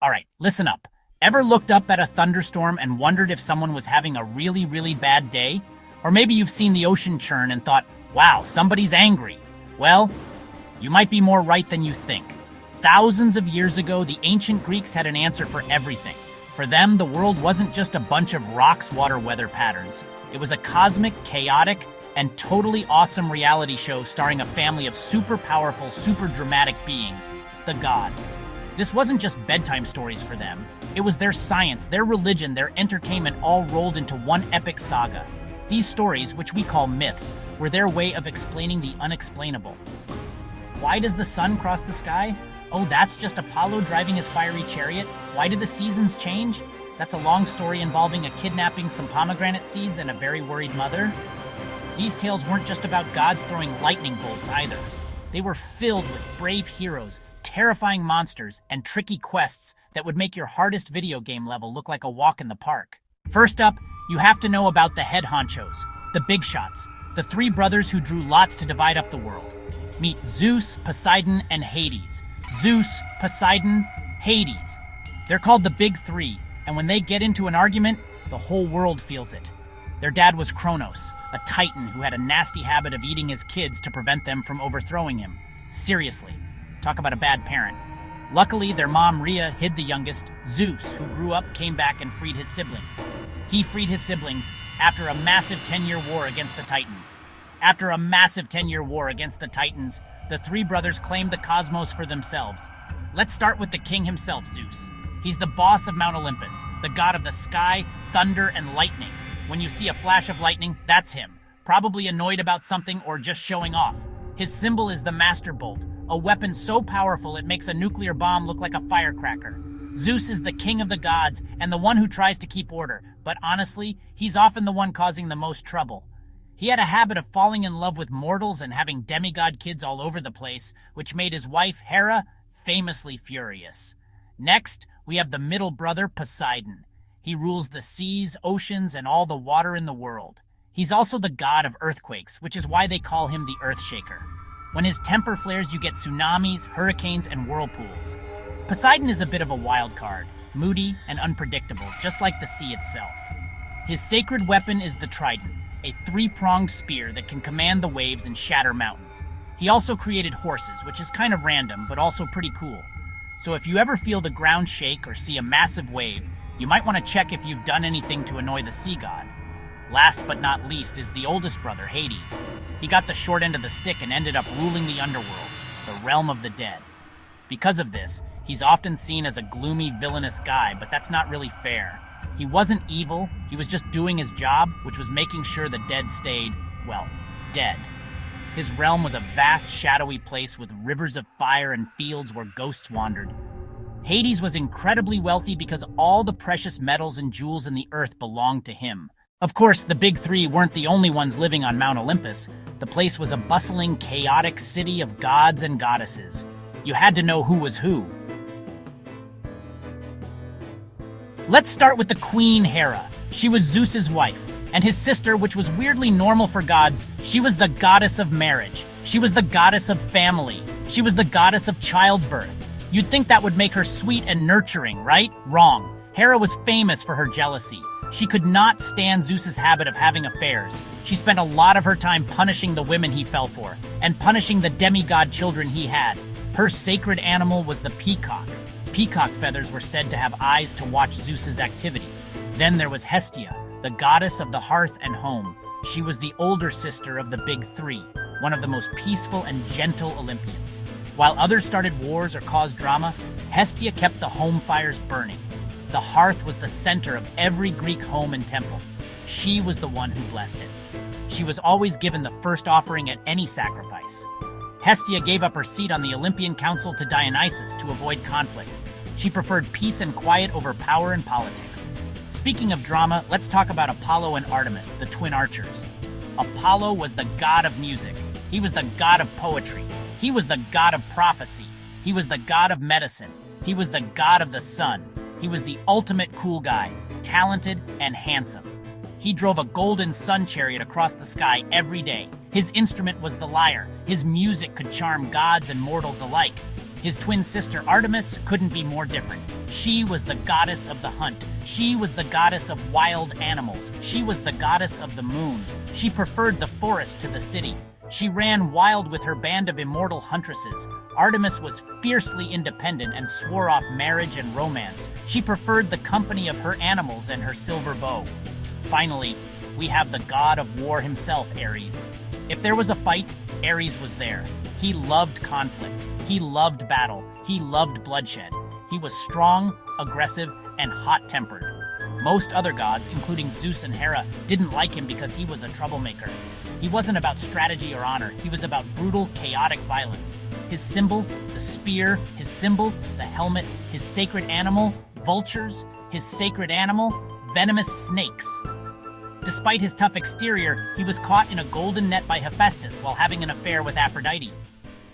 All right, listen up. Ever looked up at a thunderstorm and wondered if someone was having a really, really bad day? Or maybe you've seen the ocean churn and thought, wow, somebody's angry. Well, you might be more right than you think. Thousands of years ago, the ancient Greeks had an answer for everything. For them, the world wasn't just a bunch of rocks, water, weather patterns. It was a cosmic, chaotic, and totally awesome reality show starring a family of super powerful, super dramatic beings, the gods. This wasn't just bedtime stories for them. It was their science, their religion, their entertainment all rolled into one epic saga. These stories, which we call myths, were their way of explaining the unexplainable. Why does the sun cross the sky? Oh, that's just Apollo driving his fiery chariot? Why did the seasons change? That's a long story involving a kidnapping, some pomegranate seeds, and a very worried mother. These tales weren't just about gods throwing lightning bolts either. They were filled with brave heroes, terrifying monsters, and tricky quests that would make your hardest video game level look like a walk in the park. First up, you have to know about the head honchos, the big shots, the three brothers who drew lots to divide up the world. Meet Zeus, Poseidon, and Hades. Zeus, Poseidon, Hades. They're called the Big Three, and when they get into an argument, the whole world feels it. Their dad was Kronos, a titan who had a nasty habit of eating his kids to prevent them from overthrowing him. Seriously, talk about a bad parent. Luckily, their mom, Rhea, hid the youngest, Zeus, who grew up, came back, and freed his siblings. He freed his siblings after a massive 10-year war against the Titans. After a massive 10-year war against the Titans, the three brothers claimed the cosmos for themselves. Let's start with the king himself, Zeus. He's the boss of Mount Olympus, the god of the sky, thunder, and lightning. When you see a flash of lightning, that's him, probably annoyed about something or just showing off. His symbol is the Master Bolt, a weapon so powerful it makes a nuclear bomb look like a firecracker. Zeus is the king of the gods and the one who tries to keep order, but honestly, he's often the one causing the most trouble. He had a habit of falling in love with mortals and having demigod kids all over the place, which made his wife, Hera, famously furious. Next, we have the middle brother, Poseidon. He rules the seas, oceans, and all the water in the world. He's also the god of earthquakes, which is why they call him the Earthshaker. When his temper flares, you get tsunamis, hurricanes, and whirlpools. Poseidon is a bit of a wild card, moody and unpredictable, just like the sea itself. His sacred weapon is the trident, a three-pronged spear that can command the waves and shatter mountains. He also created horses, which is kind of random, but also pretty cool. So if you ever feel the ground shake or see a massive wave, you might want to check if you've done anything to annoy the sea god. Last but not least is the oldest brother, Hades. He got the short end of the stick and ended up ruling the underworld, the realm of the dead. Because of this, he's often seen as a gloomy, villainous guy, but that's not really fair. He wasn't evil, he was just doing his job, which was making sure the dead stayed, well, dead. His realm was a vast, shadowy place with rivers of fire and fields where ghosts wandered. Hades was incredibly wealthy because all the precious metals and jewels in the earth belonged to him. Of course, the Big Three weren't the only ones living on Mount Olympus. The place was a bustling, chaotic city of gods and goddesses. You had to know who was who. Let's start with the Queen Hera. She was Zeus's wife, and his sister, which was weirdly normal for gods, she was the goddess of marriage. She was the goddess of family. She was the goddess of childbirth. You'd think that would make her sweet and nurturing, right? Wrong. Hera was famous for her jealousy. She could not stand Zeus's habit of having affairs. She spent a lot of her time punishing the women he fell for, and punishing the demigod children he had. Her sacred animal was the peacock. Peacock feathers were said to have eyes to watch Zeus's activities. Then there was Hestia, the goddess of the hearth and home. She was the older sister of the Big Three, one of the most peaceful and gentle Olympians. While others started wars or caused drama, Hestia kept the home fires burning. The hearth was the center of every Greek home and temple. She was the one who blessed it. She was always given the first offering at any sacrifice. Hestia gave up her seat on the Olympian Council to Dionysus to avoid conflict. She preferred peace and quiet over power and politics. Speaking of drama, let's talk about Apollo and Artemis, the twin archers. Apollo was the god of music. He was the god of poetry. He was the god of prophecy. He was the god of medicine. He was the god of the sun. He was the ultimate cool guy, talented and handsome. He drove a golden sun chariot across the sky every day. His instrument was the lyre. His music could charm gods and mortals alike. His twin sister Artemis couldn't be more different. She was the goddess of the hunt. She was the goddess of wild animals. She was the goddess of the moon. She preferred the forest to the city. She ran wild with her band of immortal huntresses. Artemis was fiercely independent and swore off marriage and romance. She preferred the company of her animals and her silver bow. Finally, we have the god of war himself, Ares. If there was a fight, Ares was there. He loved conflict. He loved battle. He loved bloodshed. He was strong, aggressive, and hot-tempered. Most other gods, including Zeus and Hera, didn't like him because he was a troublemaker. He wasn't about strategy or honor. He was about brutal, chaotic violence. His symbol, the spear. His symbol, the helmet. His sacred animal, vultures. His sacred animal, venomous snakes. Despite his tough exterior, he was caught in a golden net by Hephaestus while having an affair with Aphrodite.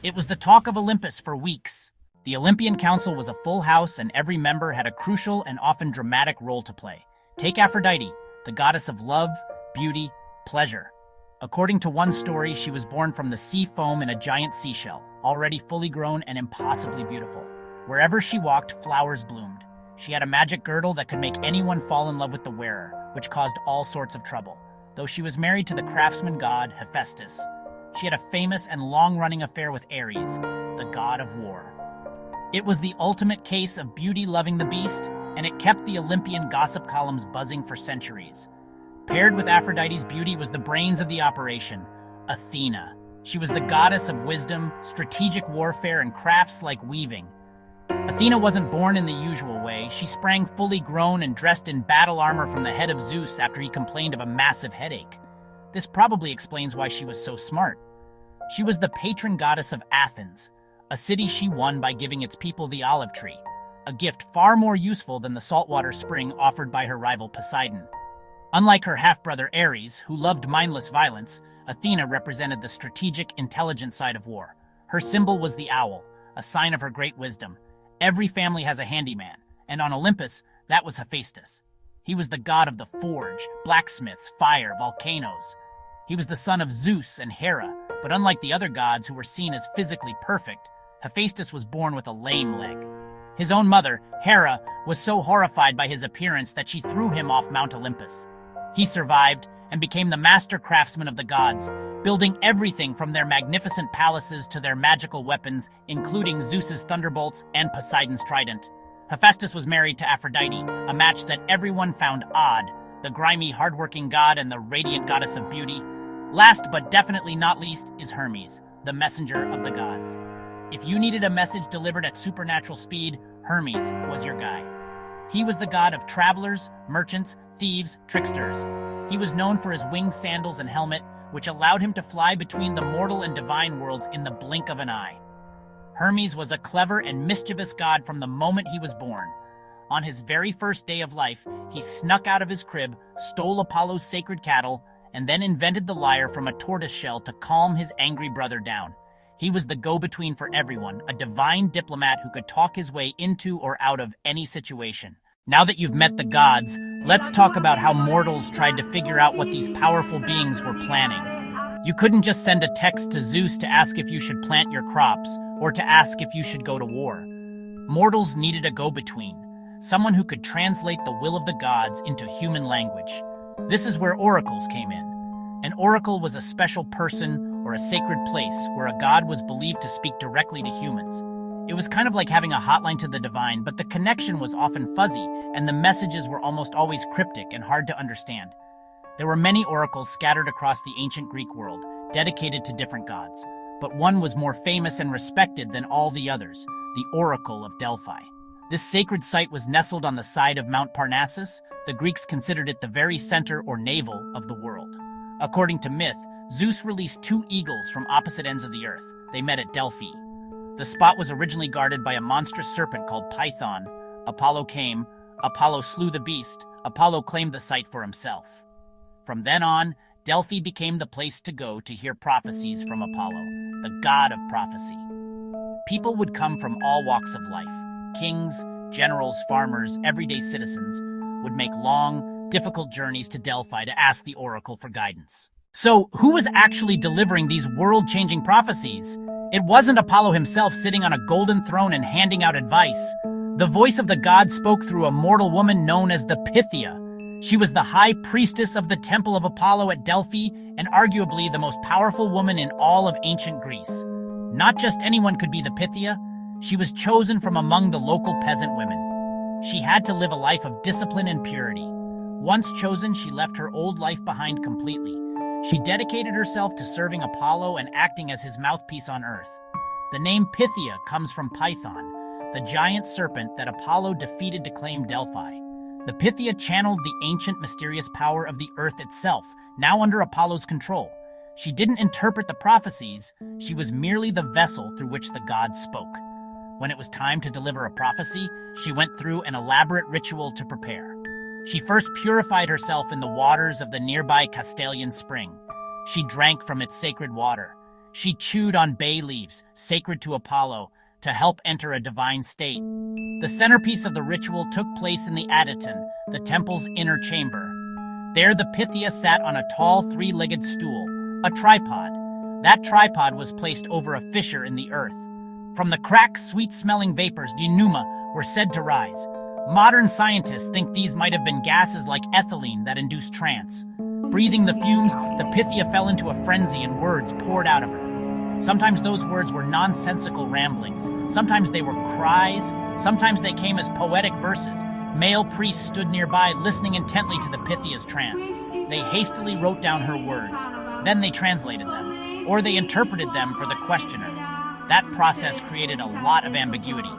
It was the talk of Olympus for weeks. The Olympian Council was a full house, and every member had a crucial and often dramatic role to play. Take Aphrodite, the goddess of love, beauty, pleasure. According to one story, she was born from the sea foam in a giant seashell, already fully grown and impossibly beautiful. Wherever she walked, flowers bloomed. She had a magic girdle that could make anyone fall in love with the wearer, which caused all sorts of trouble. Though she was married to the craftsman god Hephaestus, she had a famous and long-running affair with Ares, the god of war. It was the ultimate case of beauty loving the beast, and it kept the Olympian gossip columns buzzing for centuries. Paired with Aphrodite's beauty was the brains of the operation, Athena. She was the goddess of wisdom, strategic warfare, and crafts like weaving. Athena wasn't born in the usual way. She sprang fully grown and dressed in battle armor from the head of Zeus after he complained of a massive headache. This probably explains why she was so smart. She was the patron goddess of Athens, a city she won by giving its people the olive tree, a gift far more useful than the saltwater spring offered by her rival Poseidon. Unlike her half-brother Ares, who loved mindless violence, Athena represented the strategic, intelligent side of war. Her symbol was the owl, a sign of her great wisdom. Every family has a handyman, and on Olympus, that was Hephaestus. He was the god of the forge, blacksmiths, fire, volcanoes. He was the son of Zeus and Hera, but unlike the other gods who were seen as physically perfect, Hephaestus was born with a lame leg. His own mother, Hera, was so horrified by his appearance that she threw him off Mount Olympus. He survived and became the master craftsman of the gods, building everything from their magnificent palaces to their magical weapons, including Zeus's thunderbolts and Poseidon's trident. Hephaestus was married to Aphrodite, a match that everyone found odd, the grimy, hardworking god and the radiant goddess of beauty. Last but definitely not least is Hermes, the messenger of the gods. If you needed a message delivered at supernatural speed, Hermes was your guy. He was the god of travelers, merchants, thieves, tricksters. He was known for his winged sandals and helmet, which allowed him to fly between the mortal and divine worlds in the blink of an eye. Hermes was a clever and mischievous god from the moment he was born. On his very first day of life, he snuck out of his crib, stole Apollo's sacred cattle, and then invented the lyre from a tortoise shell to calm his angry brother down. He was the go-between for everyone, a divine diplomat who could talk his way into or out of any situation. Now that you've met the gods, let's talk about how mortals tried to figure out what these powerful beings were planning. You couldn't just send a text to Zeus to ask if you should plant your crops, or to ask if you should go to war. Mortals needed a go-between, someone who could translate the will of the gods into human language. This is where oracles came in. An oracle was a special person or a sacred place where a god was believed to speak directly to humans. It was kind of like having a hotline to the divine, but the connection was often fuzzy, and the messages were almost always cryptic and hard to understand. There were many oracles scattered across the ancient Greek world, dedicated to different gods, but one was more famous and respected than all the others, the Oracle of Delphi. This sacred site was nestled on the side of Mount Parnassus. The Greeks considered it the very center or navel of the world. According to myth, Zeus released two eagles from opposite ends of the earth. They met at Delphi. The spot was originally guarded by a monstrous serpent called Python. Apollo came. Apollo slew the beast. Apollo claimed the site for himself. From then on, Delphi became the place to go to hear prophecies from Apollo, the god of prophecy. People would come from all walks of life. Kings, generals, farmers, everyday citizens would make long, difficult journeys to Delphi to ask the oracle for guidance. So, who was actually delivering these world-changing prophecies? It wasn't Apollo himself sitting on a golden throne and handing out advice. The voice of the god spoke through a mortal woman known as the Pythia. She was the high priestess of the temple of Apollo at Delphi and arguably the most powerful woman in all of ancient Greece. Not just anyone could be the Pythia, she was chosen from among the local peasant women. She had to live a life of discipline and purity. Once chosen, she left her old life behind completely. She dedicated herself to serving Apollo and acting as his mouthpiece on Earth. The name Pythia comes from Python, the giant serpent that Apollo defeated to claim Delphi. The Pythia channeled the ancient mysterious power of the Earth itself, now under Apollo's control. She didn't interpret the prophecies, she was merely the vessel through which the gods spoke. When it was time to deliver a prophecy, she went through an elaborate ritual to prepare. She first purified herself in the waters of the nearby Castalian spring. She drank from its sacred water. She chewed on bay leaves, sacred to Apollo, to help enter a divine state. The centerpiece of the ritual took place in the Adyton, the temple's inner chamber. There the Pythia sat on a tall three-legged stool, a tripod. That tripod was placed over a fissure in the earth. From the cracked, sweet-smelling vapors, the pneuma were said to rise. Modern scientists think these might have been gases like ethylene that induced trance. Breathing the fumes, the Pythia fell into a frenzy and words poured out of her. Sometimes those words were nonsensical ramblings. Sometimes they were cries. Sometimes they came as poetic verses. Male priests stood nearby, listening intently to the Pythia's trance. They hastily wrote down her words. Then they translated them, or they interpreted them for the questioner. That process created a lot of ambiguity.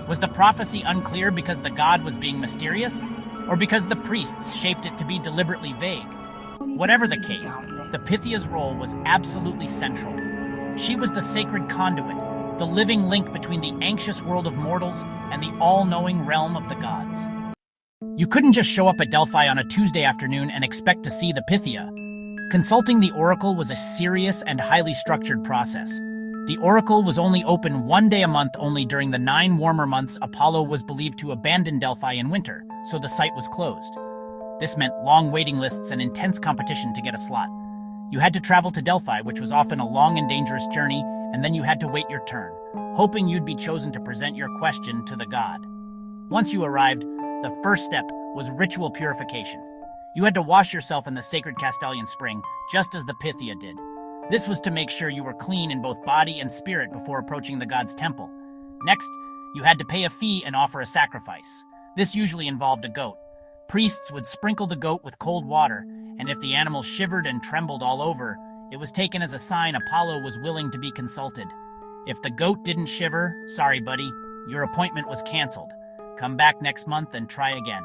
Was the prophecy unclear because the god was being mysterious, or because the priests shaped it to be deliberately vague? Whatever the case, the Pythia's role was absolutely central. She was the sacred conduit, the living link between the anxious world of mortals and the all-knowing realm of the gods. You couldn't just show up at Delphi on a Tuesday afternoon and expect to see the Pythia. Consulting the oracle was a serious and highly structured process. The oracle was only open one day a month. Only during the 9 warmer months Apollo was believed to abandon Delphi in winter, so the site was closed. This meant long waiting lists and intense competition to get a slot. You had to travel to Delphi, which was often a long and dangerous journey, and then you had to wait your turn, hoping you'd be chosen to present your question to the god. Once you arrived, the first step was ritual purification. You had to wash yourself in the sacred Castalian spring, just as the Pythia did. This was to make sure you were clean in both body and spirit before approaching the god's temple. Next, you had to pay a fee and offer a sacrifice. This usually involved a goat. Priests would sprinkle the goat with cold water, and if the animal shivered and trembled all over, it was taken as a sign Apollo was willing to be consulted. If the goat didn't shiver, sorry buddy, your appointment was canceled. Come back next month and try again.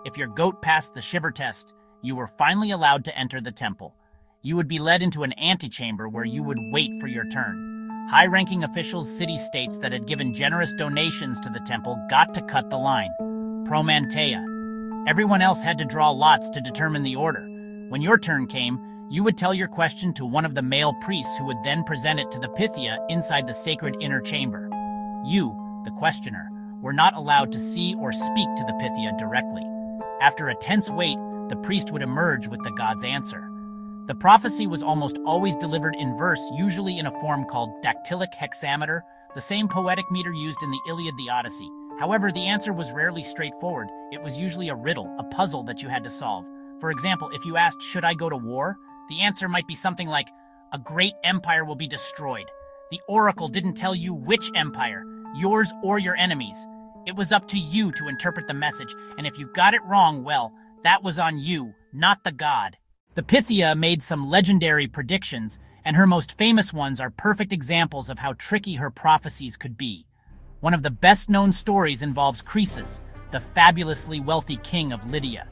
If your goat passed the shiver test, you were finally allowed to enter the temple. You would be led into an antechamber where you would wait for your turn. High-ranking officials, city-states that had given generous donations to the temple got to cut the line. Promanteia. Everyone else had to draw lots to determine the order. When your turn came, you would tell your question to one of the male priests who would then present it to the Pythia inside the sacred inner chamber. You, the questioner, were not allowed to see or speak to the Pythia directly. After a tense wait, the priest would emerge with the god's answer. The prophecy was almost always delivered in verse, usually in a form called dactylic hexameter, the same poetic meter used in the Iliad, the Odyssey. However, the answer was rarely straightforward. It was usually a riddle, a puzzle that you had to solve. For example, if you asked, "Should I go to war?" the answer might be something like, "A great empire will be destroyed." The oracle didn't tell you which empire, yours or your enemies. It was up to you to interpret the message, and if you got it wrong, well, that was on you, not the god. The Pythia made some legendary predictions, and her most famous ones are perfect examples of how tricky her prophecies could be. One of the best-known stories involves Croesus, the fabulously wealthy king of Lydia.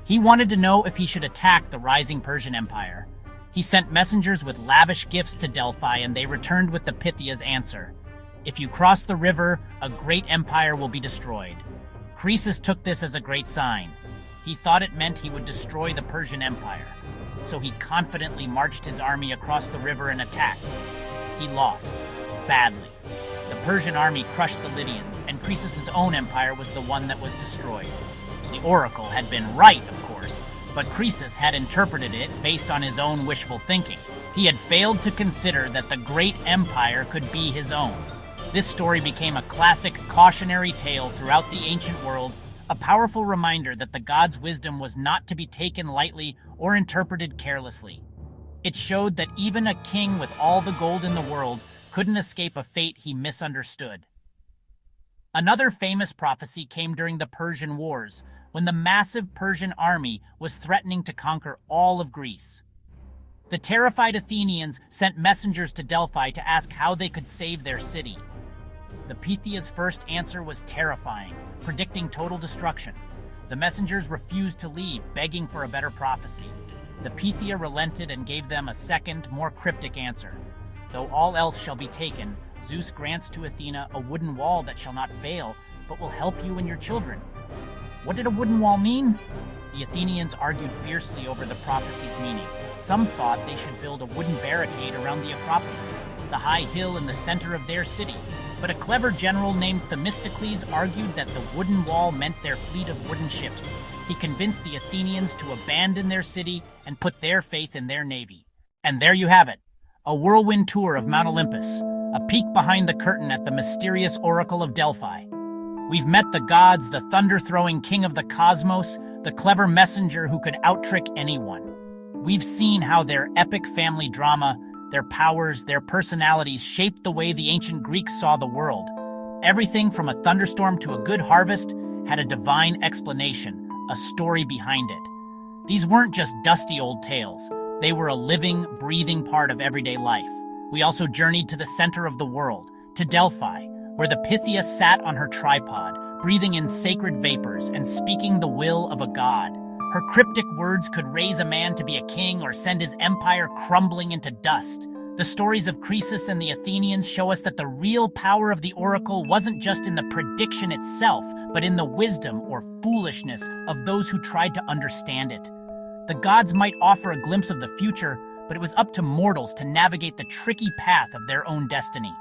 He wanted to know if he should attack the rising Persian Empire. He sent messengers with lavish gifts to Delphi, and they returned with the Pythia's answer. If you cross the river, a great empire will be destroyed. Croesus took this as a great sign. He thought it meant he would destroy the Persian Empire. So he confidently marched his army across the river and attacked. He lost, badly. The Persian army crushed the Lydians, and Croesus's own empire was the one that was destroyed. The oracle had been right, of course, but Croesus had interpreted it based on his own wishful thinking. He had failed to consider that the great empire could be his own. This story became a classic cautionary tale throughout the ancient world, a powerful reminder that the gods' wisdom was not to be taken lightly or interpreted carelessly. It showed that even a king with all the gold in the world couldn't escape a fate he misunderstood. Another famous prophecy came during the Persian Wars, when the massive Persian army was threatening to conquer all of Greece. The terrified Athenians sent messengers to Delphi to ask how they could save their city. The Pythia's first answer was terrifying, predicting total destruction. The messengers refused to leave, begging for a better prophecy. The Pythia relented and gave them a second, more cryptic answer. Though all else shall be taken, Zeus grants to Athena a wooden wall that shall not fail, but will help you and your children. What did a wooden wall mean? The Athenians argued fiercely over the prophecy's meaning. Some thought they should build a wooden barricade around the Acropolis, the high hill in the center of their city. But a clever general named Themistocles argued that the wooden wall meant their fleet of wooden ships. He convinced the Athenians to abandon their city and put their faith in their navy. And there you have it, a whirlwind tour of Mount Olympus, a peek behind the curtain at the mysterious Oracle of Delphi. We've met the gods, the thunder-throwing king of the cosmos, the clever messenger who could out-trick anyone. We've seen how their epic family drama, their powers, their personalities shaped the way the ancient Greeks saw the world. Everything from a thunderstorm to a good harvest had a divine explanation, a story behind it. These weren't just dusty old tales. They were a living, breathing part of everyday life. We also journeyed to the center of the world, to Delphi, where the Pythia sat on her tripod, breathing in sacred vapors and speaking the will of a god. Her cryptic words could raise a man to be a king or send his empire crumbling into dust. The stories of Croesus and the Athenians show us that the real power of the oracle wasn't just in the prediction itself, but in the wisdom or foolishness of those who tried to understand it. The gods might offer a glimpse of the future, but it was up to mortals to navigate the tricky path of their own destiny.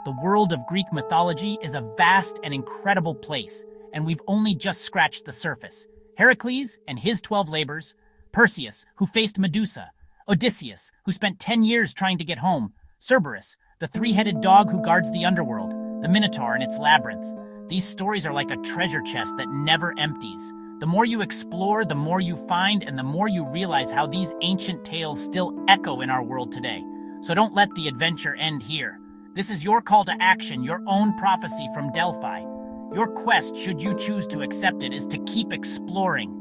The world of Greek mythology is a vast and incredible place, and we've only just scratched the surface. Heracles and his 12 labors, Perseus, who faced Medusa, Odysseus, who spent 10 years trying to get home, Cerberus, the three-headed dog who guards the underworld, the Minotaur and its labyrinth. These stories are like a treasure chest that never empties. The more you explore, the more you find, and the more you realize how these ancient tales still echo in our world today. So don't let the adventure end here. This is your call to action, your own prophecy from Delphi. Your quest, should you choose to accept it, is to keep exploring.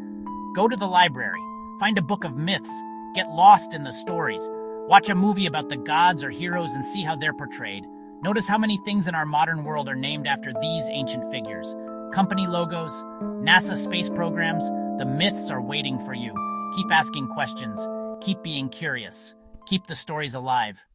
Go to the library, find a book of myths, get lost in the stories, watch a movie about the gods or heroes and see how they're portrayed. Notice how many things in our modern world are named after these ancient figures. Company logos, NASA space programs, the myths are waiting for you. Keep asking questions, keep being curious, keep the stories alive.